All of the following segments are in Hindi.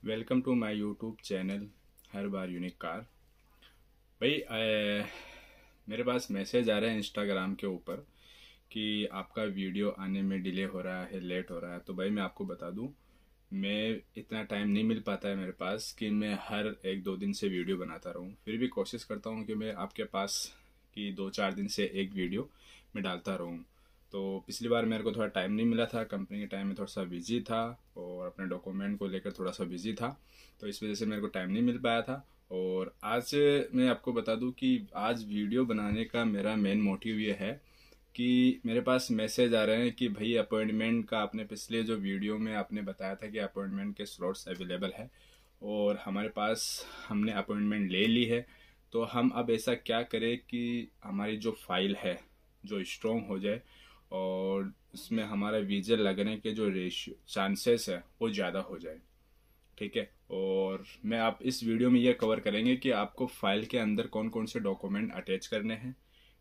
Welcome to my YouTube channel हर बार यूनिक कार। भाई मेरे पास मैसेज आ रहा है इंस्टाग्राम के ऊपर कि आपका वीडियो आने में डिले हो रहा है, लेट हो रहा है। तो भाई मैं आपको बता दूं, मैं इतना टाइम नहीं मिल पाता है मेरे पास कि मैं हर एक दो दिन से वीडियो बनाता रहूं। फिर भी कोशिश करता हूं कि मैं आपके पास कि 2-4 दिन से एक वीडियो मैं डालता रहूं। तो पिछली बार मेरे को थोड़ा टाइम नहीं मिला था, कंपनी के टाइम में थोड़ा सा बिजी था और अपने डॉक्यूमेंट को लेकर थोड़ा सा बिजी था, तो इस वजह से मेरे को टाइम नहीं मिल पाया था। और आज मैं आपको बता दूं कि आज वीडियो बनाने का मेरा मेन मोटिव ये है कि मेरे पास मैसेज आ रहे हैं कि भाई अपॉइंटमेंट का, आपने पिछले जो वीडियो में आपने बताया था कि अपॉइंटमेंट के स्लॉट्स अवेलेबल है और हमारे पास हमने अपॉइंटमेंट ले ली है। तो हम अब ऐसा क्या करें कि हमारी जो फाइल है जो स्ट्रॉन्ग हो जाए और उसमें हमारा वीज़ा लगने के जो रेशियो चांसेस है वो ज़्यादा हो जाए। ठीक है, और मैं आप इस वीडियो में ये कवर करेंगे कि आपको फाइल के अंदर कौन कौन से डॉक्यूमेंट अटैच करने हैं।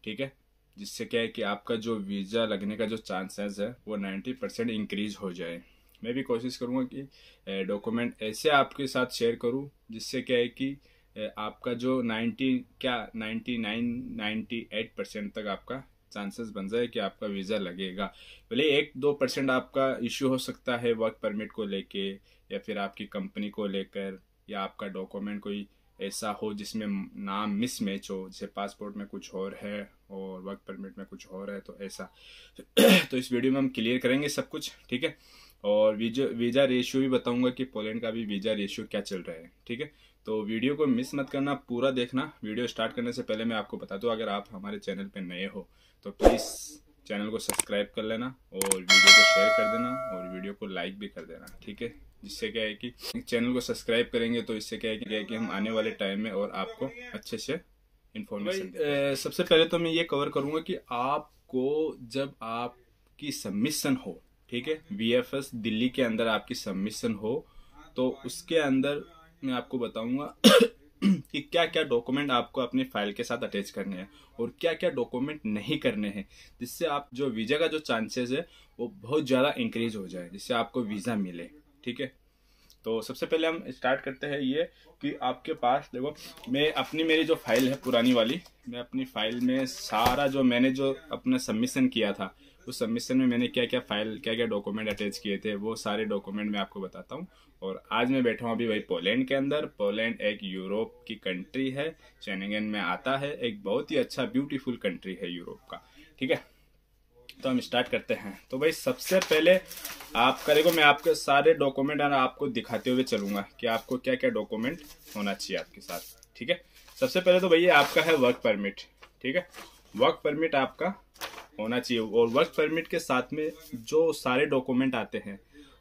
ठीक है, जिससे क्या है कि आपका जो वीज़ा लगने का जो चांसेस है वो 90% इंक्रीज हो जाए। मैं भी कोशिश करूँगा कि डॉक्यूमेंट ऐसे आपके साथ शेयर करूँ जिससे क्या है कि आपका जो 98% तक आपका चांसेस बन जाए कि आपका वीज़ा लगेगा। भले 1-2% आपका इश्यू हो सकता है वर्क परमिट को लेके, या फिर आपकी कंपनी को लेकर, या आपका डॉक्यूमेंट कोई ऐसा हो जिसमें नाम मिसमैच हो, जैसे पासपोर्ट में कुछ और है और वर्क परमिट में कुछ और है, तो ऐसा तो इस वीडियो में हम क्लियर करेंगे सब कुछ। ठीक है, और वीज़ा रेशियो भी बताऊंगा कि पोलैंड का भी वीज़ा रेशियो क्या चल रहा है। ठीक है, तो वीडियो को मिस मत करना, पूरा देखना। वीडियो स्टार्ट करने से पहले मैं आपको बता दूं, अगर आप हमारे चैनल पर नए हो तो प्लीज़ चैनल को सब्सक्राइब कर लेना और वीडियो को शेयर कर देना और वीडियो को लाइक भी कर देना। ठीक है, जिससे क्या है कि चैनल को सब्सक्राइब करेंगे तो इससे क्या है कि हम आने वाले टाइम में और आपको अच्छे से इन्फॉर्मेशन सबसे पहले तो मैं ये कवर करूँगा कि आपको जब आपकी सबमिशन हो, ठीक है, VFS दिल्ली के अंदर आपकी सबमिशन हो, तो उसके अंदर मैं आपको बताऊंगा कि क्या क्या डॉक्यूमेंट आपको अपनी फाइल के साथ अटैच करने हैं और क्या क्या डॉक्यूमेंट नहीं करने हैं, जिससे आप जो वीज़ा का जो चांसेस है वो बहुत ज़्यादा इंक्रीज हो जाए, जिससे आपको वीज़ा मिले। ठीक है, तो सबसे पहले हम स्टार्ट करते हैं ये कि आपके पास देखो, मेरी जो फाइल है पुरानी वाली, मैं अपनी फाइल में सारा जो मैंने जो अपना सबमिशन किया था उस सबमिशन में मैंने क्या क्या डॉक्यूमेंट अटैच किए थे वो सारे डॉक्यूमेंट मैं आपको बताता हूँ। और आज मैं बैठा हूँ अभी भाई पोलैंड के अंदर। पोलैंड एक यूरोप की कंट्री है, शेंगेन में आता है, एक बहुत ही अच्छा ब्यूटीफुल कंट्री है यूरोप का। ठीक है, तो हम स्टार्ट करते हैं। तो भाई सबसे पहले आपका देखो, मैं आपके सारे डॉक्यूमेंट आपको दिखाते हुए चलूंगा कि आपको क्या क्या डॉक्यूमेंट होना चाहिए आपके साथ। ठीक है, सबसे पहले तो भैया आपका है वर्क परमिट। ठीक है, वर्क परमिट आपका होना चाहिए और वर्क परमिट के साथ में जो सारे डॉक्यूमेंट आते हैं,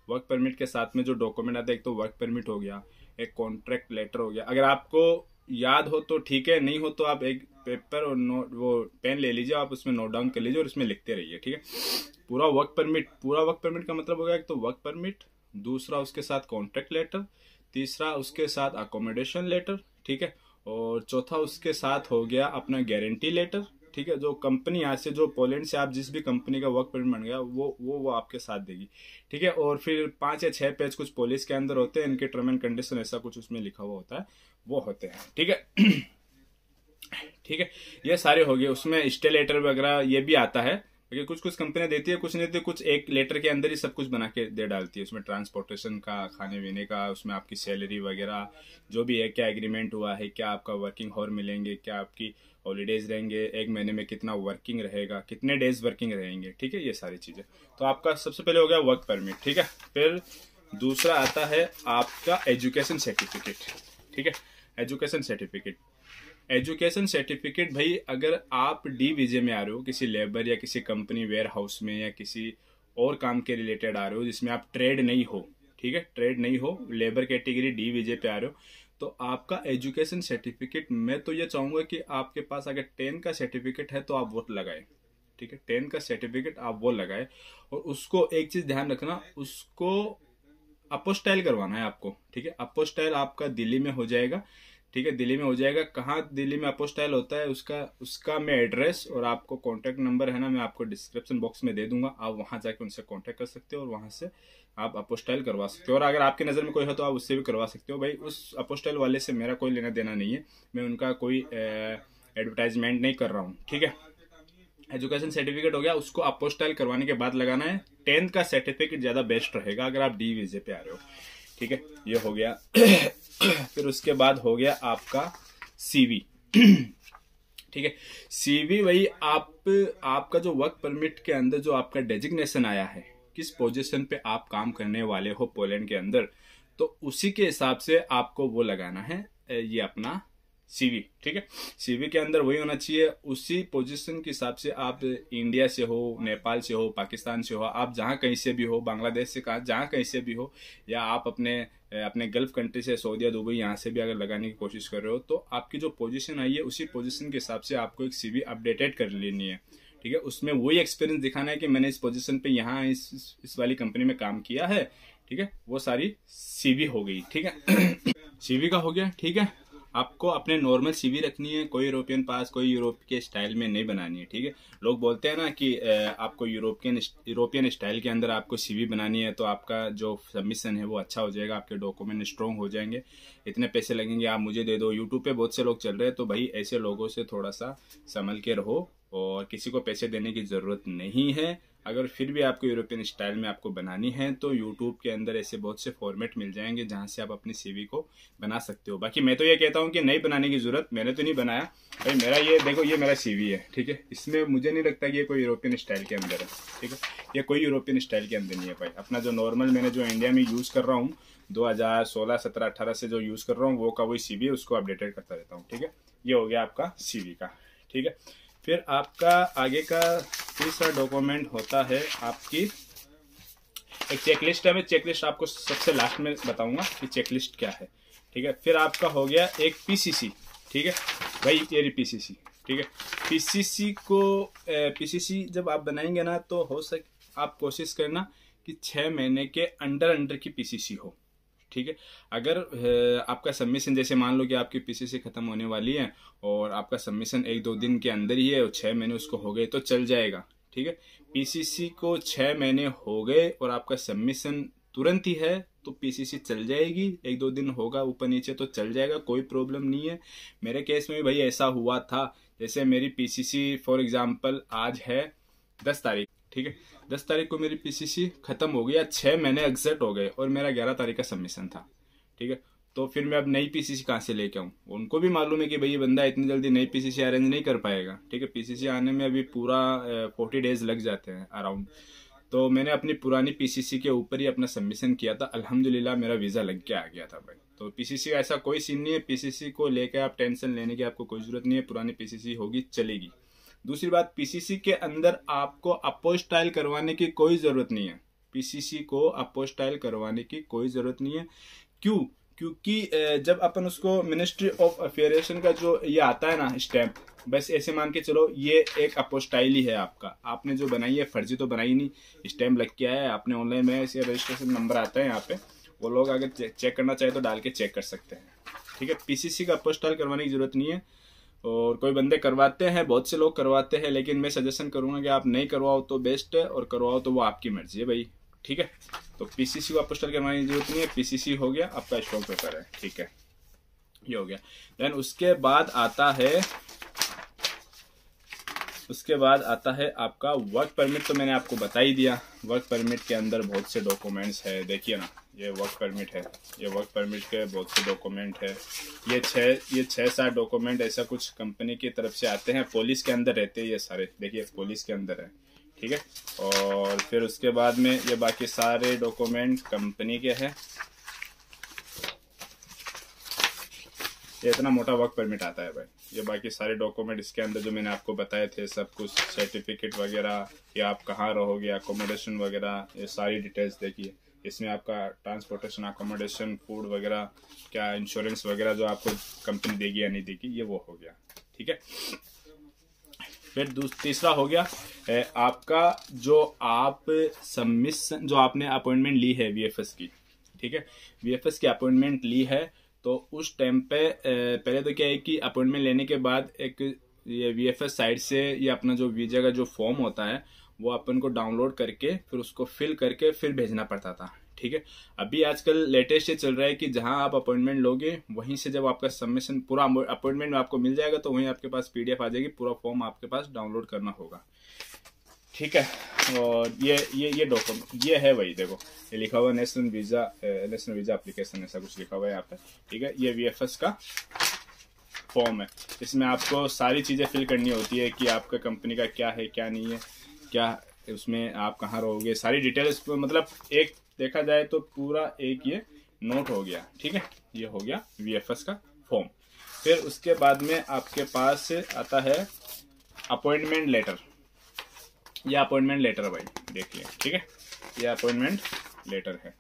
वर्क परमिट के साथ में जो डॉक्यूमेंट आते हैं, एक तो वर्क परमिट हो गया, एक कॉन्ट्रैक्ट लेटर हो गया। अगर आपको याद हो तो ठीक है, नहीं हो तो आप एक पेपर और नोट वो पेन ले लीजिए, आप उसमें नोट डाउन कर लीजिए और उसमें लिखते रहिए। ठीक है, पूरा वर्क परमिट का मतलब हो गया एक तो वर्क परमिट, दूसरा उसके साथ कॉन्ट्रैक्ट लेटर, तीसरा उसके साथ अकोमोडेशन लेटर। ठीक है, और चौथा उसके साथ हो गया अपना गारंटी लेटर। ठीक है, जो कंपनी आज से जो पोलैंड से आप जिस भी कंपनी का वर्क परमिट बन गया वो आपके साथ देगी। ठीक है, और फिर 5 या 6 पेज कुछ पॉलिस के अंदर होते हैं, इनके टर्म एंड कंडीशन ऐसा कुछ उसमें लिखा हुआ होता है, वो होते हैं। ठीक है ठीक है, ये सारे हो गए। उसमें स्टे लेटर वगैरह ये भी आता है, क्योंकि कुछ कुछ कंपनियां देती है, कुछ नहीं देती, कुछ एक लेटर के अंदर ही सब कुछ बना के दे डालती है। उसमें ट्रांसपोर्टेशन का, खाने पीने का, उसमें आपकी सैलरी वगैरह जो भी है, क्या एग्रीमेंट हुआ है, क्या आपका वर्किंग हॉर मिलेंगे, क्या आपकी हॉलीडेज रहेंगे, एक महीने में कितना वर्किंग रहेगा, कितने डेज वर्किंग रहेंगे। ठीक है, ये सारी चीजें। तो आपका सबसे पहले हो गया वर्क परमिट। ठीक है, फिर दूसरा आता है आपका एजुकेशन सर्टिफिकेट। ठीक है, एजुकेशन सर्टिफिकेट भाई, अगर आप डी वीजे में आ रहे हो, किसी लेबर या किसी कंपनी वेयर हाउस में या किसी और काम के रिलेटेड आ रहे हो जिसमें आप ट्रेड नहीं हो, ठीक है, ट्रेड नहीं हो, लेबर कैटेगरी डी वीजे पे आ रहे हो, तो आपका एजुकेशन सर्टिफिकेट, मैं तो ये चाहूंगा कि आपके पास अगर 10 का सर्टिफिकेट है तो आप वो लगाए। ठीक है, 10 का सर्टिफिकेट आप वो लगाए, और उसको एक चीज ध्यान रखना, उसको अपोस्टाइल करवाना है आपको। ठीक है, अपोस्टाइल आपका दिल्ली में हो जाएगा, ठीक है, दिल्ली में हो जाएगा। कहाँ दिल्ली में अपोस्टाइल होता है उसका मैं एड्रेस और आपको कॉन्टैक्ट नंबर है ना, मैं आपको डिस्क्रिप्शन बॉक्स में दे दूंगा। आप वहाँ जाके उनसे कॉन्टैक्ट कर सकते हो और वहाँ से आप अपोस्टाइल करवा सकते हो। और अगर आपकी नज़र में कोई हो तो आप उससे भी करवा सकते हो। भाई उस अपोस्टाइल वाले से मेरा कोई लेना देना नहीं है, मैं उनका कोई एडवर्टाइजमेंट नहीं कर रहा हूँ। ठीक है, एजुकेशन सर्टिफिकेट हो गया, उसको अपोस्टाइल करवाने के बाद लगाना है। 10th का सर्टिफिकेट ज़्यादा बेस्ट रहेगा अगर आप डी वीजे पे आ रहे हो। ठीक है, ये हो गया। फिर उसके बाद हो गया आपका सीवी। ठीक है, सीवी वही आपका जो वर्क परमिट के अंदर जो आपका डेजिग्नेशन आया है, किस पोजीशन पे आप काम करने वाले हो पोलैंड के अंदर, तो उसी के हिसाब से आपको वो लगाना है, ये अपना सीवी। ठीक है, सीवी के अंदर वही होना चाहिए, उसी पोजीशन के हिसाब से। आप इंडिया से हो, नेपाल से हो, पाकिस्तान से हो, आप जहाँ कहीं से भी हो, बांग्लादेश से कहा जहाँ कहीं से भी हो, या आप अपने गल्फ कंट्री से, सऊदीया, दुबई, यहाँ से भी अगर लगाने की कोशिश कर रहे हो, तो आपकी जो पोजीशन आई है उसी पोजीशन के हिसाब से आपको एक सीवी अपडेटेड कर लेनी है। ठीक है, उसमें वही एक्सपीरियंस दिखाना है कि मैंने इस पोजीशन पे यहाँ इस वाली कंपनी में काम किया है। ठीक है, वो सारी सीवी हो गई। ठीक है, सीवी का हो गया। ठीक है, आपको अपने नॉर्मल सीवी रखनी है, कोई यूरोपियन पास, कोई यूरोप के स्टाइल में नहीं बनानी है। ठीक है, लोग बोलते हैं ना कि आपको यूरोपियन स्टाइल के अंदर आपको सीवी बनानी है तो आपका जो सबमिशन है वो अच्छा हो जाएगा, आपके डॉक्यूमेंट स्ट्रॉन्ग हो जाएंगे, इतने पैसे लगेंगे, आप मुझे दे दो। यूट्यूब पे बहुत से लोग चल रहे हैं, तो भाई ऐसे लोगों से थोड़ा सा संभल के रहो और किसी को पैसे देने की ज़रूरत नहीं है। अगर फिर भी आपको यूरोपियन स्टाइल में आपको बनानी है तो यूट्यूब के अंदर ऐसे बहुत से फॉर्मेट मिल जाएंगे जहां से आप अपनी सीवी को बना सकते हो। बाकी मैं तो ये कहता हूं कि नहीं बनाने की ज़रूरत, मैंने तो नहीं बनाया भाई। मेरा ये देखो, ये मेरा सीवी है। ठीक है, इसमें मुझे नहीं लगता कि ये कोई यूरोपियन स्टाइल के अंदर है। ठीक है, ये कोई यूरोपियन स्टाइल के अंदर नहीं है भाई। अपना जो नॉर्मल मैंने जो इंडिया में यूज़ कर रहा हूँ 2016, 17, 18 से जो यूज़ कर रहा हूँ वो का वही सीवी है, उसको अपडेटेड करता रहता हूँ। ठीक है, ये हो गया आपका सीवी का। ठीक है, फिर आपका आगे का तीसरा डॉक्यूमेंट होता है आपकी एक चेकलिस्ट है। मैं चेकलिस्ट आपको सबसे लास्ट में बताऊंगा कि चेकलिस्ट क्या है। ठीक है, फिर आपका हो गया एक पीसीसी। ठीक है भाई, ये पीसीसी। ठीक है, पीसीसी जब आप बनाएंगे ना तो आप कोशिश करना कि 6 महीने के अंडर की पीसीसी हो। ठीक है, अगर आपका सबमिशन, जैसे मान लो कि आपकी पीसीसी खत्म होने वाली है और आपका सबमिशन 1-2 दिन के अंदर ही है और 6 महीने उसको हो गए तो चल जाएगा। ठीक है, पीसीसी को 6 महीने हो गए और आपका सबमिशन तुरंत ही है तो पीसीसी चल जाएगी। 1-2 दिन होगा ऊपर नीचे तो चल जाएगा, कोई प्रॉब्लम नहीं है। मेरे केस में भी भाई ऐसा हुआ था। जैसे मेरी पीसीसी फॉर एग्जाम्पल आज है 10 तारीख। ठीक है, 10 तारीख को मेरी पीसीसी खत्म हो गया, 6 महीने एग्जैक्ट हो गए और मेरा 11 तारीख का सबमिशन था। ठीक है, तो फिर मैं अब नई पीसीसी कहाँ से लेके आऊँ? उनको भी मालूम है कि भाई ये बंदा इतनी जल्दी नई पीसीसी अरेंज नहीं कर पाएगा। ठीक है, पीसीसी आने में अभी पूरा 40 डेज लग जाते हैं अराउंड। तो मैंने अपनी पुरानी पीसीसी के ऊपर ही अपना सबमिशन किया था, अल्हम्दुलिल्लाह मेरा वीज़ा लग के आ गया था भाई। तो पीसीसी का ऐसा कोई सीन नहीं है, पीसीसी को लेकर आप टेंशन लेने की आपको कोई ज़रूरत नहीं है, पुरानी पीसीसी होगी चलेगी। दूसरी बात, पीसीसी के अंदर आपको अपोस्टाइल करवाने की कोई ज़रूरत नहीं है। पीसीसी को अपोस्टाइल करवाने की कोई ज़रूरत नहीं है। क्यों? क्योंकि जब अपन उसको मिनिस्ट्री ऑफ अफेयर्स का जो ये आता है ना स्टैम्प, बस ऐसे मान के चलो ये एक अपोस्टाइल ही है आपका। आपने जो बनाई है फर्जी तो बनाई नहीं, स्टैम्प लग के आया है आपने ऑनलाइन में, इसे रजिस्ट्रेशन नंबर आता है यहाँ पे, वो लोग अगर चेक करना चाहे तो डाल के चेक कर सकते हैं। ठीक है, पीसीसी का अपोस्टाइल करवाने की जरूरत नहीं है। और कोई बंदे करवाते हैं, बहुत से लोग करवाते हैं, लेकिन मैं सजेशन करूंगा कि आप नहीं करवाओ तो बेस्ट है, और करवाओ तो वो आपकी मर्जी है भाई। ठीक है, तो पीसीसी को अपोस्टाइल करवाने की जरूरत नहीं है। पीसीसी हो गया, आपका स्ट्रॉन्ग पेपर है। ठीक है, ये हो गया। देन उसके बाद आता है आपका वर्क परमिट। तो मैंने आपको बता ही दिया, वर्क परमिट के अंदर बहुत से डॉक्यूमेंट्स है। देखिए ना, ये वर्क परमिट है, ये वर्क परमिट के बहुत से डॉक्यूमेंट है। ये 6-7 डॉक्यूमेंट ऐसा कुछ कंपनी की तरफ से आते हैं, पुलिस के अंदर रहते हैं ये सारे। देखिए पुलिस के अंदर है। ठीक है, और फिर उसके बाद में ये बाकी सारे डॉक्यूमेंट कंपनी के हैं। ये इतना मोटा वर्क परमिट आता है भाई। ये बाकी सारे डॉक्यूमेंट इसके अंदर जो मैंने आपको बताए थे, सब कुछ सर्टिफिकेट वगैरह, या आप कहाँ रहोगे, अकोमोडेशन वगैरह, ये सारी डिटेल्स देखिए। इसमें आपका ट्रांसपोर्टेशन, अकोमोडेशन, फूड वगैरह, क्या इंश्योरेंस वगैरह जो आपको कंपनी देगी या नहीं देगी, ये वो हो गया। ठीक है, फिर तीसरा हो गया आपका जो आप सबमिशन, जो आपने अपॉइंटमेंट ली है वीएफएस की। ठीक है, वीएफएस की अपॉइंटमेंट ली है तो उस टाइम पे पहले तो क्या है कि अपॉइंटमेंट लेने के बाद एक ये वीएफएस साइट से ये अपना जो वीजा का जो फॉर्म होता है वो अपन को डाउनलोड करके फिर उसको फिल करके फिर भेजना पड़ता था। ठीक है, अभी आजकल लेटेस्ट ये चल रहा है कि जहां आप अपॉइंटमेंट लोगे वहीं से जब आपका सबमिशन पूरा अपॉइंटमेंट आपको मिल जाएगा तो वहीं आपके पास पीडीएफ आ जाएगी, पूरा फॉर्म आपके पास डाउनलोड करना होगा। ठीक है, और ये डॉक्यूमेंट ये है वही, देखो ये लिखा हुआ नेशनल वीजा एप्लीकेशन, ऐसा कुछ लिखा हुआ है यहाँ पे। ठीक है, ये वीएफएस का फॉर्म है, इसमें आपको सारी चीज़ें फिल करनी होती है कि आपका कंपनी का क्या है क्या नहीं है, क्या उसमें आप कहाँ रहोगे, सारी डिटेल्स, मतलब एक देखा जाए तो पूरा एक ये नोट हो गया। ठीक है, ये हो गया वीएफएस का फॉर्म। फिर उसके बाद में आपके पास आता है अपॉइंटमेंट लेटर। ये अपॉइंटमेंट लेटर भाई देखिए, ठीक है, ये अपॉइंटमेंट लेटर है।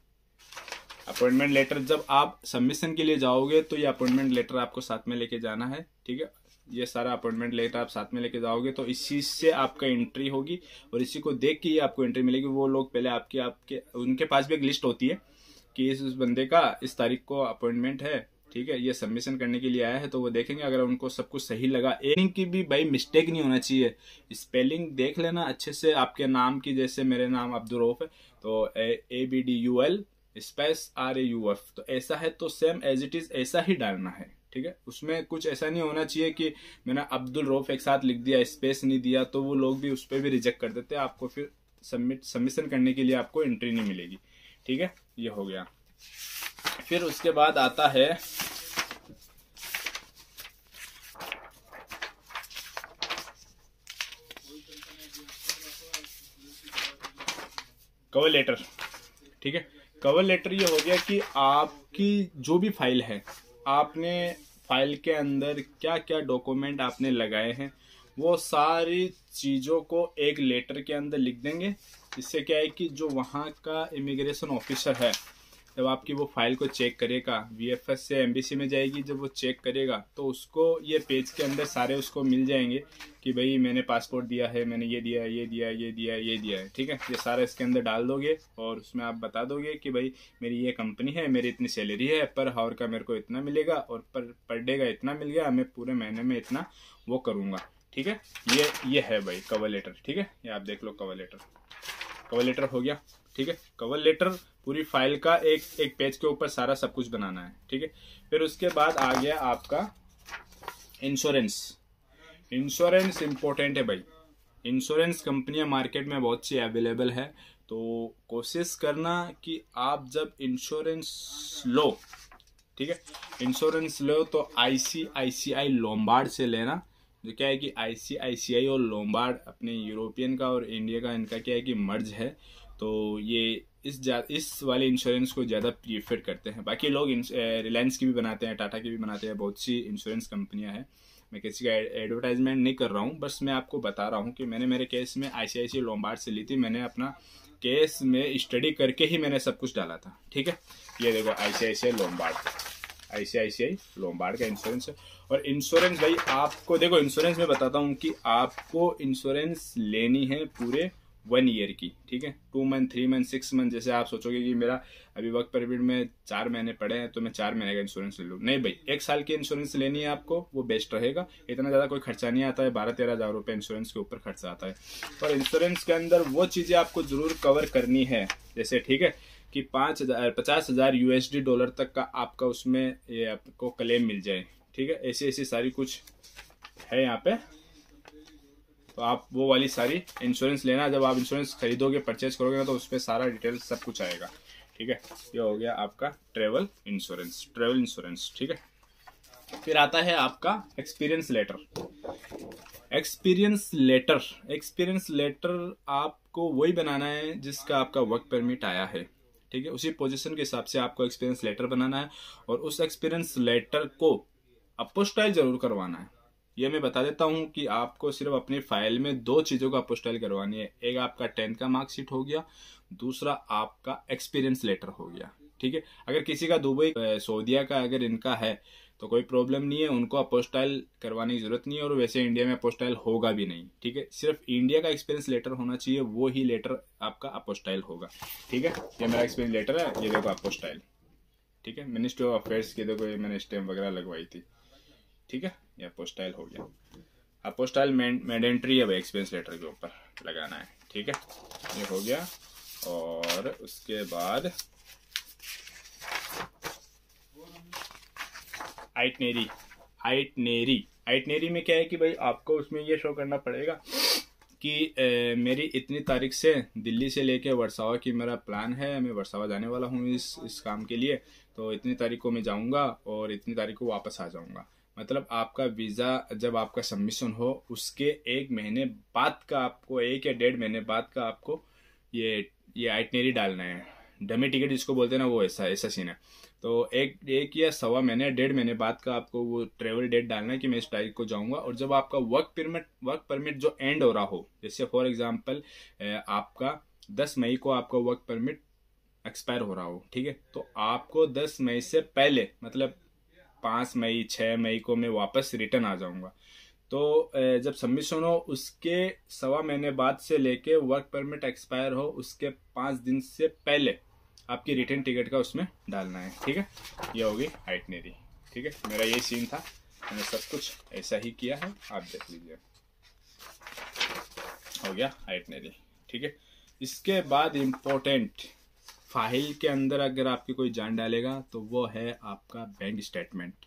अपॉइंटमेंट लेटर जब आप सबमिशन के लिए जाओगे तो ये अपॉइंटमेंट लेटर आपको साथ में लेके जाना है। ठीक है, ये सारा अपॉइंटमेंट लेटर आप साथ में लेके जाओगे तो इसी से आपका एंट्री होगी और इसी को देख के ही आपको एंट्री मिलेगी। वो लोग पहले आपके उनके पास भी एक लिस्ट होती है कि इस बंदे का इस तारीख को अपॉइंटमेंट है, ठीक है, ये सबमिशन करने के लिए आया है, तो वो देखेंगे। अगर उनको सब कुछ सही लगा, एक की भी भाई मिस्टेक नहीं होना चाहिए, स्पेलिंग देख लेना अच्छे से आपके नाम की, जैसे मेरे नाम अब्दुल रऊफ है तो ABDUL स्पेस RAUF, तो ऐसा है तो सेम एज इट इज ऐसा ही डालना है। ठीक है, उसमें कुछ ऐसा नहीं होना चाहिए कि मैंने अब्दुल रऊफ एक साथ लिख दिया, स्पेस नहीं दिया, तो वो लोग भी उस पर भी रिजेक्ट कर देते हैं आपको, फिर सबमिशन करने के लिए आपको एंट्री नहीं मिलेगी। ठीक है, ये हो गया। फिर उसके बाद आता है कवर लेटर। ठीक है, कवर लेटर ये हो गया कि आपकी जो भी फाइल है, आपने फाइल के अंदर क्या क्या डॉक्यूमेंट आपने लगाए हैं वो सारी चीज़ों को एक लेटर के अंदर लिख देंगे। इससे क्या है कि जो वहाँ का इमिग्रेशन ऑफिसर है जब आपकी वो फाइल को चेक करेगा, वीएफएस से एमबीसी में जाएगी, जब वो चेक करेगा तो उसको ये पेज के अंदर सारे उसको मिल जाएंगे कि भाई मैंने पासपोर्ट दिया है, मैंने ये दिया है, ये दिया है, ये दिया है, ये दिया है। ठीक है, ये सारा इसके अंदर डाल दोगे और उसमें आप बता दोगे कि भाई मेरी ये कंपनी है, मेरी इतनी सैलरी है, पर हावर का मेरे को इतना मिलेगा और पर डे का इतना मिल गया, मैं पूरे महीने में इतना वो करूँगा। ठीक है, ये है भाई कवर लेटर। ठीक है, ये आप देख लो कवर लेटर हो गया। ठीक है, कवर लेटर पूरी फाइल का एक पेज के ऊपर सारा सब कुछ बनाना है। ठीक है, फिर उसके बाद आ गया आपका इंश्योरेंस इंपॉर्टेंट है भाई। इंश्योरेंस कंपनियां मार्केट में बहुत सी अवेलेबल है, तो कोशिश करना कि आप जब इंश्योरेंस लो, ठीक है, इंश्योरेंस लो तो ICICI लोम्बार्ड से लेना। जो क्या है कि ICICI और लोम्बार्ड अपने यूरोपियन का और इंडिया का इनका क्या है कि मर्ज है, तो ये इस वाले इंश्योरेंस को ज़्यादा प्रीफर करते हैं। बाकी लोग रिलायंस की भी बनाते हैं, टाटा की भी बनाते हैं, बहुत सी इंश्योरेंस कंपनियां हैं। मैं किसी का एडवर्टाइजमेंट नहीं कर रहा हूँ, बस मैं आपको बता रहा हूँ कि मैंने मेरे केस में ICICI लोम्बार्ड से ली थी। मैंने अपना केस में स्टडी करके ही मैंने सब कुछ डाला था। ठीक है, ये देखो ICICI लोम्बार्ड का इंश्योरेंस है। और इंश्योरेंस भाई आपको देखो, इंश्योरेंस में बताता हूँ कि आपको इंश्योरेंस लेनी है पूरे 1 ईयर की। ठीक है, 2 मंथ, 3 मंथ, 6 मंथ, जैसे आप सोचोगे कि मेरा अभी वर्क परमिट में 4 महीने पड़े हैं तो मैं 4 महीने का इंश्योरेंस ले लूँ, नहीं भाई, 1 साल की इंश्योरेंस लेनी है आपको, वो बेस्ट रहेगा। इतना ज़्यादा कोई खर्चा नहीं आता है, 12-13 हज़ार रुपये इंश्योरेंस के ऊपर खर्चा आता है। और इंश्योरेंस के अंदर वो चीज़ें आपको ज़रूर कवर करनी है, जैसे ठीक है कि 50,000 USD डॉलर तक का आपका उसमें ये आपको क्लेम मिल जाए। ठीक है, ऐसी सारी कुछ है यहाँ पे, तो आप वो वाली सारी इंश्योरेंस लेना। जब आप इंश्योरेंस खरीदोगे, परचेज करोगे ना, तो उस पर सारा डिटेल सब कुछ आएगा। ठीक है, ये हो गया आपका ट्रेवल इंश्योरेंस। ठीक है, फिर आता है आपका एक्सपीरियंस लेटर आपको वही बनाना है जिसका आपका वर्क परमिट आया है। ठीक है, उसी पोजीशन के हिसाब से आपको एक्सपीरियंस लेटर बनाना है और उस एक्सपीरियंस लेटर को अपोस्टाइल जरूर करवाना है। ये मैं बता देता हूँ कि आपको सिर्फ अपनी फाइल में 2 चीज़ों का अपोस्टाइल करवानी है। एक आपका 10th का मार्कशीट हो गया, दूसरा आपका एक्सपीरियंस लेटर हो गया। ठीक है, अगर किसी का दुबई, सऊदीया का अगर इनका है तो कोई प्रॉब्लम नहीं है, उनको अपोस्टाइल करवाने की जरूरत नहीं है, और वैसे इंडिया में अपोस्टाइल होगा भी नहीं। ठीक है, सिर्फ इंडिया का एक्सपीरियंस लेटर होना चाहिए, वो ही लेटर आपका अपोस्टाइल होगा। ठीक है, ये मेरा एक्सपीरियंस लेटर है, ये देखो अपोस्टाइल। ठीक है। मिनिस्ट्री ऑफ अफेयर्स की देखो ये मैंने स्टैम्प वगैरह लगवाई थी, ठीक है। ये अपोस्टाइल हो गया। अपोस्टाइल मैंडेटरी है भाई, एक्सपीरियंस लेटर के ऊपर लगाना है, ठीक है। ये हो गया। और उसके बाद आइटनेरी। आइटनेरी में क्या है कि भाई आपको उसमें ये शो करना पड़ेगा कि मेरी इतनी तारीख से दिल्ली से लेके वर्सावा की मेरा प्लान है, मैं वर्सावा जाने वाला हूँ इस काम के लिए, तो इतनी तारीख को मैं जाऊँगा और इतनी तारीख को वापस आ जाऊँगा। मतलब आपका वीज़ा जब आपका सबमिशन हो उसके 1 महीने बाद का आपको, 1 या 1.5 महीने बाद का आपको ये आइटनेरी डालना है। डमी टिकट जिसको बोलते हैं ना, वो ऐसा सीन है। तो एक या 1.25 महीने 1.5 महीने बाद का आपको वो ट्रेवल डेट डालना है कि मैं इस तारीख को जाऊंगा। और जब आपका वर्क परमिट जो एंड हो रहा हो, जैसे फॉर एग्जांपल आपका 10 मई को आपका वर्क परमिट एक्सपायर हो रहा हो, ठीक है, तो आपको 10 मई से पहले, मतलब 5 मई 6 मई को मैं वापस रिटर्न आ जाऊंगा। तो जब सबमिशन हो उसके 1.25 महीने बाद से लेके वर्क परमिट एक्सपायर हो उसके 5 दिन से पहले आपकी रिटर्न टिकट का उसमें डालना है, ठीक है। ये होगी आइटनेरी, ठीक है। मेरा ये सीन था, मैंने सब कुछ ऐसा ही किया है, आप देख लीजिए। हो गया आइटनेरी, ठीक है। इसके बाद इम्पोर्टेंट फाइल के अंदर अगर आपकी कोई जान डालेगा तो वो है आपका बैंक स्टेटमेंट।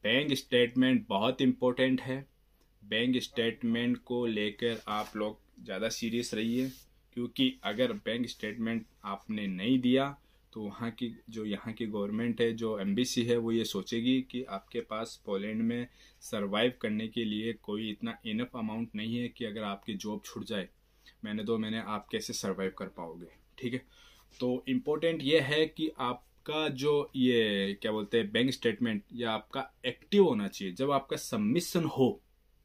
बैंक स्टेटमेंट बहुत इम्पोर्टेंट है। बैंक स्टेटमेंट को लेकर आप लोग ज़्यादा सीरियस रहिए, क्योंकि अगर बैंक स्टेटमेंट आपने नहीं दिया तो वहाँ की जो यहाँ की गवर्नमेंट है, जो एम्बेसी है, वो ये सोचेगी कि आपके पास पोलैंड में सरवाइव करने के लिए कोई इतना इनफ अमाउंट नहीं है कि अगर आपकी जॉब छूट जाए महीने 2 महीने आप कैसे सरवाइव कर पाओगे, ठीक है। तो इम्पोर्टेंट ये है कि आपका जो ये क्या बोलते हैं बैंक स्टेटमेंट या आपका एक्टिव होना चाहिए जब आपका सबमिशन हो,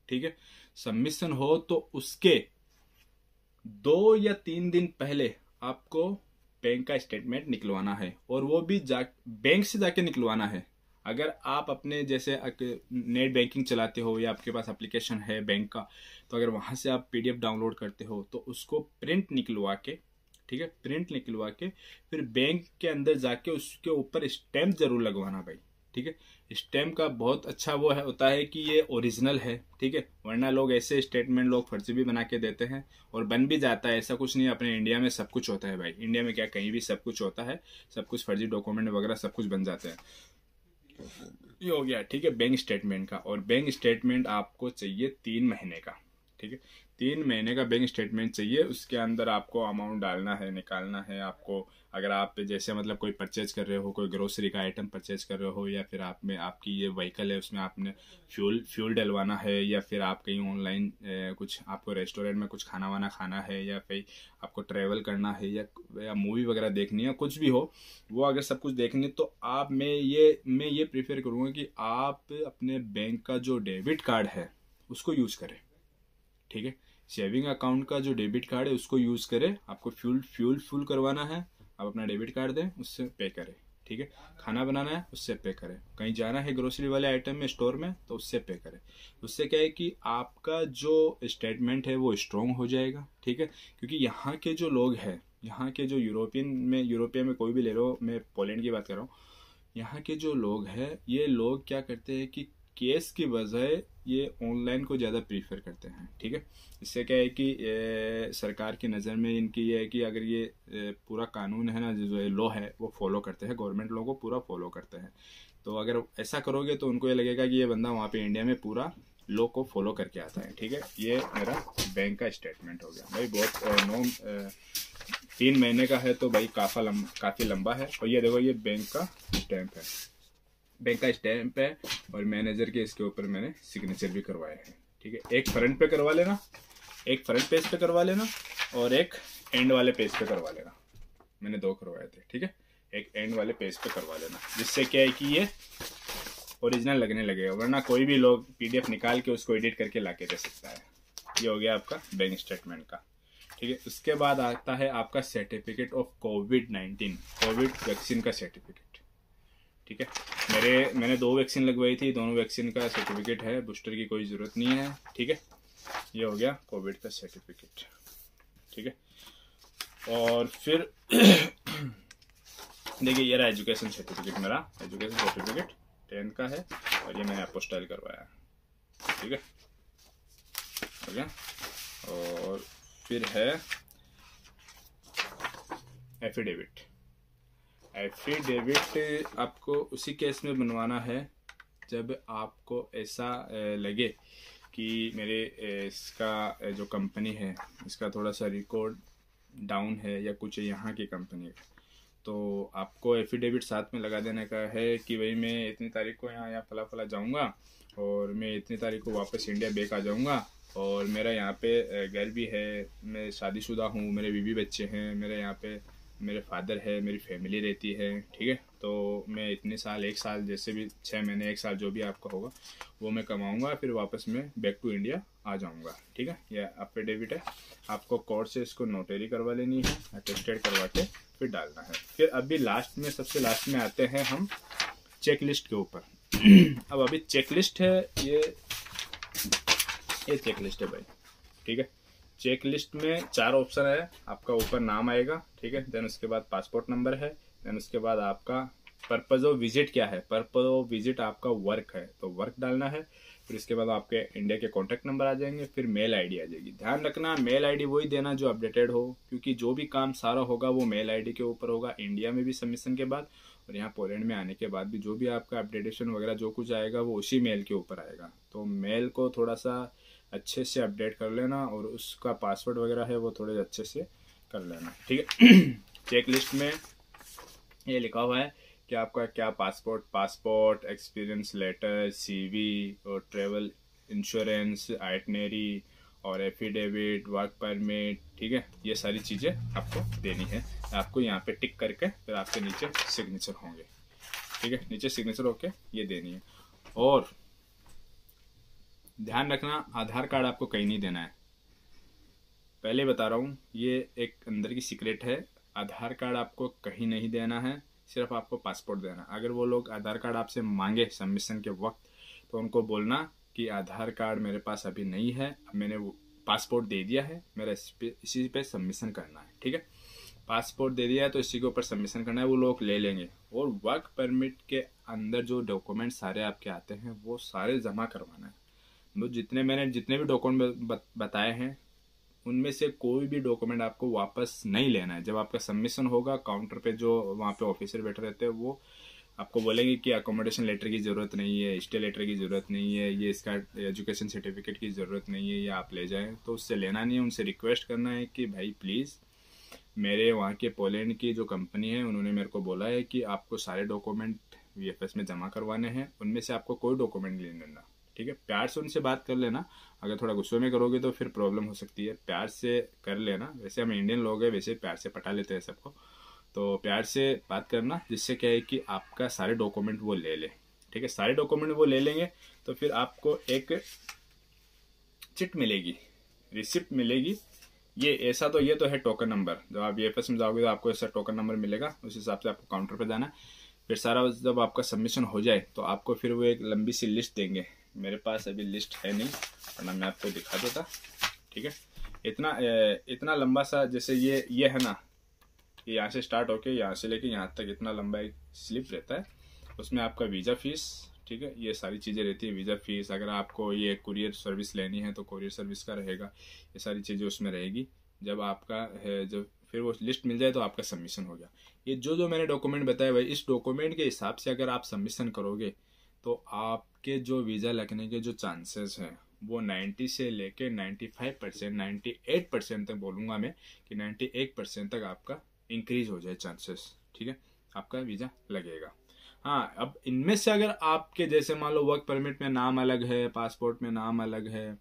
ठीक है। सबमिशन हो तो उसके 2 या 3 दिन पहले आपको बैंक का स्टेटमेंट निकलवाना है, और वो भी बैंक से जाके निकलवाना है। अगर आप अपने जैसे नेट बैंकिंग चलाते हो या आपके पास एप्लीकेशन है बैंक का, तो अगर वहां से आप पीडीएफ डाउनलोड करते हो तो उसको प्रिंट निकलवा के, ठीक है, प्रिंट निकलवा के फिर बैंक के अंदर जाके उसके ऊपर स्टैम्प जरूर लगवाना भाई, ठीक है। स्टैम्प का बहुत अच्छा वो है होता है कि ये ओरिजिनल है, ठीक है। वरना लोग ऐसे स्टेटमेंट लोग फर्जी भी बना के देते हैं और बन भी जाता है, ऐसा कुछ नहीं। अपने इंडिया में सब कुछ होता है भाई, इंडिया में क्या कहीं भी सब कुछ होता है, सब कुछ फर्जी डॉक्यूमेंट वगैरह सब कुछ बन जाते हैं। ये हो गया, ठीक है, बैंक स्टेटमेंट का। और बैंक स्टेटमेंट आपको चाहिए 3 महीने का, ठीक है। 3 महीने का बैंक स्टेटमेंट चाहिए। उसके अंदर आपको अमाउंट डालना है, निकालना है आपको। अगर आप जैसे मतलब कोई परचेज कर रहे हो, कोई ग्रोसरी का आइटम परचेज कर रहे हो, या फिर आप में आपकी ये व्हीकल है उसमें आपने फ्यूल डलवाना है, या फिर आप कहीं ऑनलाइन कुछ आपको रेस्टोरेंट में कुछ खाना वाना खाना है, या फिर आपको ट्रैवल करना है, या मूवी वगैरह देखनी है, कुछ भी हो, वो अगर सब कुछ देखनी है तो आप मैं ये प्रीफर करूँगा कि आप अपने बैंक का जो डेबिट कार्ड है उसको यूज़ करें, ठीक है। सेविंग अकाउंट का जो डेबिट कार्ड है उसको यूज़ करें। आपको फ्यूल करवाना है, आप अपना डेबिट कार्ड दें, उससे पे करें, ठीक है। खाना बनाना है उससे पे करें, कहीं जाना है ग्रोसरी वाले आइटम में स्टोर में तो उससे पे करें। उससे क्या है कि आपका जो स्टेटमेंट है वो स्ट्रॉन्ग हो जाएगा, ठीक है। क्योंकि यहाँ के जो लोग हैं, यहाँ के जो यूरोपियन में कोई भी ले लो, मैं पोलैंड की बात कर रहा हूँ, यहाँ के जो लोग हैं ये लोग क्या करते हैं कि केस की बजाय ये ऑनलाइन को ज़्यादा प्रीफर करते हैं, ठीक है। इससे क्या है कि सरकार की नज़र में इनकी ये है कि अगर ये पूरा कानून है ना, जो लॉ है वो फॉलो करते हैं, गवर्नमेंट लॉ को पूरा फॉलो करते हैं। तो अगर ऐसा करोगे तो उनको ये लगेगा कि ये बंदा वहाँ पे इंडिया में पूरा लॉ को फॉलो करके आता है, ठीक है। ये मेरा बैंक का स्टेटमेंट हो गया भाई। बहुत 3 महीने का है तो भाई काफ़ी लंबा है। और ये देखो ये बैंक का स्टैम्प है, बैंक का स्टैम्प है, और मैनेजर के इसके ऊपर मैंने सिग्नेचर भी करवाए हैं, ठीक है। एक फ्रंट पे करवा लेना, एक फ्रंट पेज पे करवा लेना, और एक एंड वाले पेज पे करवा लेना। मैंने 2 करवाए थे, ठीक है। एक एंड वाले पेज पे करवा लेना, जिससे क्या है कि ये ओरिजिनल लगने लगेगा, वरना कोई भी लोग पीडीएफ निकाल के उसको एडिट करके ला के दे सकता है। ये हो गया आपका बैंक स्टेटमेंट का, ठीक है। उसके बाद आता है आपका certificate of covid, Covid vaccine का सर्टिफिकेट, ठीक है। मैंने 2 वैक्सीन लगवाई थी, दोनों वैक्सीन का सर्टिफिकेट है, बूस्टर की कोई ज़रूरत नहीं है, ठीक है। ये हो गया कोविड का सर्टिफिकेट, ठीक है। और फिर देखिए ये रहा एजुकेशन सर्टिफिकेट, मेरा एजुकेशन सर्टिफिकेट 10th का है और ये मैंने अपोस्टाइल करवाया, ठीक है, ठीक है। और फिर है एफिडेविट। एफिडेविट आपको उसी केस में बनवाना है जब आपको ऐसा लगे कि मेरे इसका जो कंपनी है इसका थोड़ा सा रिकॉर्ड डाउन है या कुछ यहाँ की कंपनी है, तो आपको एफिडेविट साथ में लगा देने का है कि भाई मैं इतनी तारीख को यहाँ फला फला जाऊँगा और मैं इतनी तारीख को वापस इंडिया बैक आ जाऊँगा और मेरा यहाँ पे घर भी है, मैं शादीशुदा हूँ, मेरे बीवी बच्चे हैं, मेरे यहाँ पे मेरे फादर है, मेरी फैमिली रहती है, ठीक है। तो मैं इतने साल, 1 साल, जैसे भी 6 महीने 1 साल जो भी आपका होगा वो मैं कमाऊँगा, फिर वापस मैं बैक टू इंडिया आ जाऊँगा, ठीक है। यह एफिडेविट है, आपको कोर्ट से इसको नोटरी करवा लेनी है, अटेस्टेड करवा के फिर डालना है। फिर अभी लास्ट में, सबसे लास्ट में आते हैं हम चेक लिस्ट के ऊपर। अब अभी चेक लिस्ट है, ये चेक लिस्ट है भाई, ठीक है। चेक लिस्ट में 4 ऑप्शन है, आपका ऊपर नाम आएगा, ठीक है। देन उसके बाद पासपोर्ट नंबर है, देन उसके बाद आपका पर्पज ऑफ विजिट क्या है, पर्पज ऑफ विजिट आपका वर्क है तो वर्क डालना है। फिर इसके बाद आपके इंडिया के कॉन्टैक्ट नंबर आ जाएंगे, फिर मेल आईडी आ जाएगी। ध्यान रखना मेल आईडी वही देना जो अपडेटेड हो, क्योंकि जो भी काम सारा होगा वो मेल आईडी के ऊपर होगा, इंडिया में भी सबमिशन के बाद और यहाँ पोलैंड में आने के बाद भी जो भी आपका अपडेटेशन वगैरह जो कुछ आएगा वो उसी मेल के ऊपर आएगा। तो मेल को थोड़ा सा अच्छे से अपडेट कर लेना और उसका पासवर्ड वगैरह है वो थोड़े अच्छे से कर लेना, ठीक है। चेक लिस्ट में ये लिखा हुआ है कि आपका क्या पासपोर्ट, एक्सपीरियंस लेटर, सीवी और ट्रेवल इंश्योरेंस, आइटनरी और एफिडेविट, वर्क परमिट, ठीक है। ये सारी चीज़ें आपको देनी है, आपको यहाँ पे टिक करके फिर आपके नीचे सिग्नेचर होंगे, ठीक है। नीचे सिग्नेचर होके ये देनी है। और ध्यान रखना आधार कार्ड आपको कहीं नहीं देना है, पहले बता रहा हूँ, ये एक अंदर की सीक्रेट है। आधार कार्ड आपको कहीं नहीं देना है, सिर्फ आपको पासपोर्ट देना। अगर वो लोग आधार कार्ड आपसे मांगे सबमिशन के वक्त तो उनको बोलना कि आधार कार्ड मेरे पास अभी नहीं है, मैंने वो पासपोर्ट दे दिया है, मेरा इसी पे सबमिशन करना है, ठीक है। पासपोर्ट दे दिया है तो इसी के ऊपर सबमिशन करना है, वो लोग ले लेंगे। और वर्क परमिट के अंदर जो डॉक्यूमेंट सारे आपके आते हैं वो सारे जमा करवाना है। मैंने जितने भी डॉक्यूमेंट बताए हैं उनमें से कोई भी डॉक्यूमेंट आपको वापस नहीं लेना है। जब आपका सबमिशन होगा काउंटर पे जो वहाँ पे ऑफिसर बैठे रहते हैं वो आपको बोलेंगे कि अकोमोडेशन लेटर की ज़रूरत नहीं है, स्टे लेटर की ज़रूरत नहीं है, ये इसका एजुकेशन सर्टिफिकेट की ज़रूरत नहीं है, ये आप ले जाएं। तो उससे लेना नहीं है, उनसे रिक्वेस्ट करना है कि भाई प्लीज़ मेरे वहाँ के पोलैंड की जो कंपनी है उन्होंने मेरे को बोला है कि आपको सारे डॉक्यूमेंट VFS में जमा करवाने हैं, उनमें से आपको कोई डॉक्यूमेंट नहीं लेना, ठीक है। प्यार से उनसे बात कर लेना, अगर थोड़ा गुस्से में करोगे तो फिर प्रॉब्लम हो सकती है, प्यार से कर लेना। वैसे हम इंडियन लोग हैं, वैसे प्यार से पटा लेते हैं सबको, तो प्यार से बात करना, जिससे क्या है कि आपका सारे डॉक्यूमेंट वो ले ले, ठीक है। सारे डॉक्यूमेंट वो ले लेंगे तो फिर आपको एक चिट मिलेगी, रिसिप्ट मिलेगी। ये ऐसा तो ये तो है टोकन नंबर, जब आप VFS में जाओगे तो आपको ऐसा टोकन नंबर मिलेगा, उस हिसाब से आपको काउंटर पे जाना। फिर सारा जब आपका सबमिशन हो जाए तो आपको फिर वो एक लंबी सी लिस्ट देंगे, मेरे पास अभी लिस्ट है नहीं वरना मैं आपको दिखा देता, ठीक है। इतना लंबा सा, जैसे ये है ना, ये यहाँ से स्टार्ट होके यहाँ से लेके यहाँ तक इतना लंबा एक स्लिप रहता है, उसमें आपका वीज़ा फीस, ठीक है, ये सारी चीज़ें रहती है। वीज़ा फीस, अगर आपको ये कुरियर सर्विस लेनी है तो कुरियर सर्विस का रहेगा, ये सारी चीज़ें उसमें रहेगी। जब आपका है, जब फिर वो लिस्ट मिल जाए तो आपका सबमिशन हो गया। ये जो मैंने डॉक्यूमेंट बताया भाई, इस डॉक्यूमेंट के हिसाब से अगर आप सबमिशन करोगे तो आपके जो वीज़ा लगने के जो चांसेस हैं वो 90 से लेके 95%, 98% तक बोलूँगा मैं कि 98% तक आपका इंक्रीज हो जाए चांसेस, ठीक है, आपका वीज़ा लगेगा। हाँ, अब इनमें से अगर आपके जैसे मान लो वर्क परमिट में नाम अलग है, पासपोर्ट में नाम अलग है,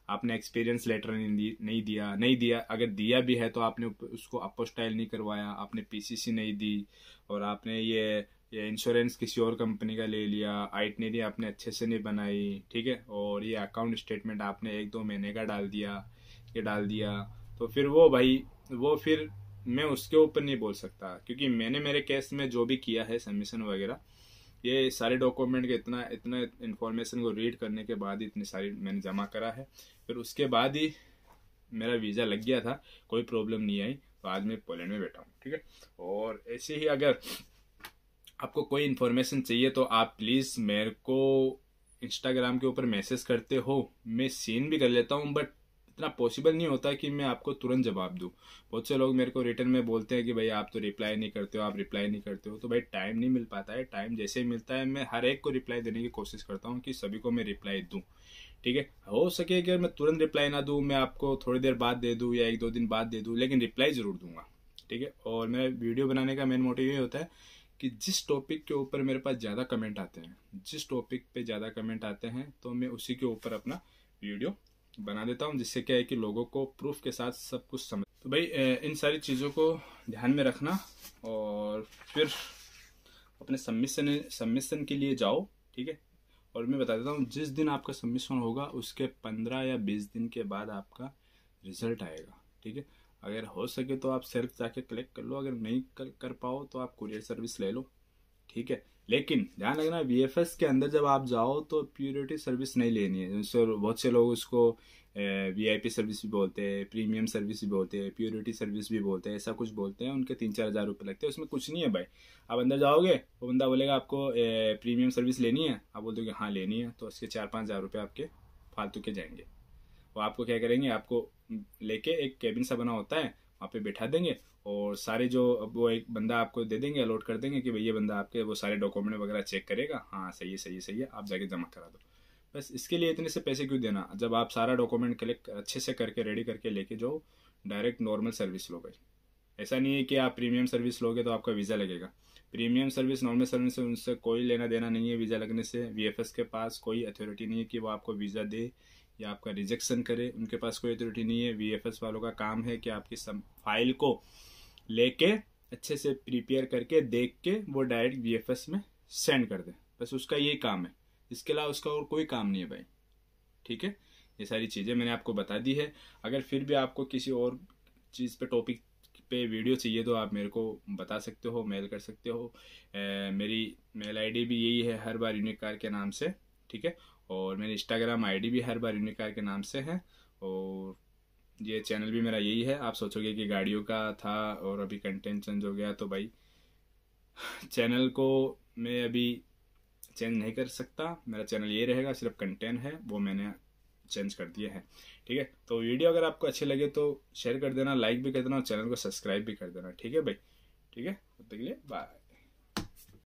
आपने एक्सपीरियंस लेटर नहीं दिया, अगर दिया भी है तो आपने उसको अपोस्टाइल नहीं करवाया, आपने PCC नहीं दी, और आपने ये इंश्योरेंस किसी और कंपनी का ले लिया, आइटनरी आपने अच्छे से नहीं बनाई, ठीक है, और ये अकाउंट स्टेटमेंट आपने 1-2 महीने का डाल दिया, तो फिर वो भाई वो फिर मैं उसके ऊपर नहीं बोल सकता, क्योंकि मैंने मेरे केस में जो भी किया है सबमिशन वगैरह, ये सारे डॉक्यूमेंट के इतना इन्फॉर्मेशन को रीड करने के बाद ही इतनी सारी मैंने जमा करा है, फिर उसके बाद ही मेरा वीज़ा लग गया था, कोई प्रॉब्लम नहीं आई, तो आज मैं पोलैंड में बैठा हूँ, ठीक है। और ऐसे ही अगर आपको कोई इन्फॉर्मेशन चाहिए तो आप प्लीज़ मेरे को इंस्टाग्राम के ऊपर मैसेज करते हो, मैं सीन भी कर लेता हूँ, बट इतना पॉसिबल नहीं होता कि मैं आपको तुरंत जवाब दूँ। बहुत से लोग मेरे को रिटर्न में बोलते हैं कि भाई आप तो रिप्लाई नहीं करते हो, आप रिप्लाई नहीं करते हो। तो भाई टाइम नहीं मिल पाता है, टाइम जैसे ही मिलता है मैं हर एक को रिप्लाई देने की कोशिश करता हूँ कि सभी को मैं रिप्लाई दूँ। ठीक है, हो सके अगर मैं तुरंत रिप्लाई ना दूँ, मैं आपको थोड़ी देर बाद दे दूँ या 1-2 दिन बाद दे दूँ, लेकिन रिप्लाई ज़रूर दूंगा। ठीक है, और मेरा वीडियो बनाने का मेन मोटिव ये होता है कि जिस टॉपिक के ऊपर मेरे पास ज़्यादा कमेंट आते हैं, जिस टॉपिक पे ज़्यादा कमेंट आते हैं तो मैं उसी के ऊपर अपना वीडियो बना देता हूँ, जिससे क्या है कि लोगों को प्रूफ के साथ सब कुछ समझ। तो भाई इन सारी चीज़ों को ध्यान में रखना और फिर अपने सबमिशन के लिए जाओ। ठीक है, और मैं बता देता हूँ जिस दिन आपका सबमिशन होगा उसके 15 या 20 दिन के बाद आपका रिजल्ट आएगा। ठीक है, अगर हो सके तो आप सेल्फ जाके कलेक्ट कर लो, अगर नहीं कर पाओ तो आप कुरियर सर्विस ले लो। ठीक है, लेकिन ध्यान रखना वीएफएस के अंदर जब आप जाओ तो प्योरिटी सर्विस नहीं लेनी है। जैसे बहुत से लोग उसको वीआईपी सर्विस भी बोलते हैं, प्रीमियम सर्विस भी बोलते हैं, प्योरिटी सर्विस भी बोलते हैं, ऐसा कुछ बोलते हैं। उनके 3-4 हज़ार रुपये लगते हैं, उसमें कुछ नहीं है भाई। आप अंदर जाओगे, वो बंदा बोलेगा आपको प्रीमियम सर्विस लेनी है, आप बोल दोगे हाँ लेनी है, तो उसके 4-5 हज़ार रुपये आपके फालतू के जाएंगे। वो आपको क्या करेंगे, आपको लेके एक केबिन सा बना होता है वहाँ पे बैठा देंगे, और सारे जो वो एक बंदा आपको दे देंगे, अलॉट कर देंगे कि भाई ये बंदा आपके वो सारे डॉक्यूमेंट वगैरह चेक करेगा, हाँ सही है सही है सही है, आप जाके जमा करा दो। बस इसके लिए इतने से पैसे क्यों देना, जब आप सारा डॉक्यूमेंट कलेक्ट अच्छे से करके रेडी करके लेके जाओ, डायरेक्ट नॉर्मल सर्विस लो भाई। ऐसा नहीं है कि आप प्रीमियम सर्विस लोगे तो आपका वीज़ा लगेगा। प्रीमियम सर्विस नॉर्मल सर्विस से उनसे कोई लेना देना नहीं है वीज़ा लगने से। वीएफएस के पास कोई अथॉरिटी नहीं है कि वो आपको वीज़ा दे या आपका रिजेक्शन करे, उनके पास कोई अथॉरिटी नहीं है। वीएफएस वालों का काम है कि आपकी फाइल को लेके अच्छे से प्रिपेयर करके देख के वो डायरेक्ट वीएफएस में सेंड कर दे, बस उसका यही काम है। इसके अलावा उसका और कोई काम नहीं है भाई। ठीक है, ये सारी चीज़ें मैंने आपको बता दी है। अगर फिर भी आपको किसी और चीज़ पे टॉपिक पे वीडियो चाहिए तो आप मेरे को बता सकते हो, मेल कर सकते हो। मेरी मेल आईडी भी यही है, हर बार यूनिक कार के नाम से। ठीक है, और मेरी इंस्टाग्राम आईडी भी हर बार यूनिक कार के नाम से है, और ये चैनल भी मेरा यही है। आप सोचोगे कि गाड़ियों का था और अभी कंटेंट चेंज हो गया, तो भाई चैनल को मैं अभी चेंज नहीं कर सकता, मेरा चैनल ये रहेगा, सिर्फ कंटेंट है वो मैंने चेंज कर दिया है। ठीक है, तो वीडियो अगर आपको अच्छे लगे तो शेयर कर देना, लाइक भी कर देना और चैनल को सब्सक्राइब भी कर देना। ठीक है भाई, ठीक है, तब तक के लिए बाय।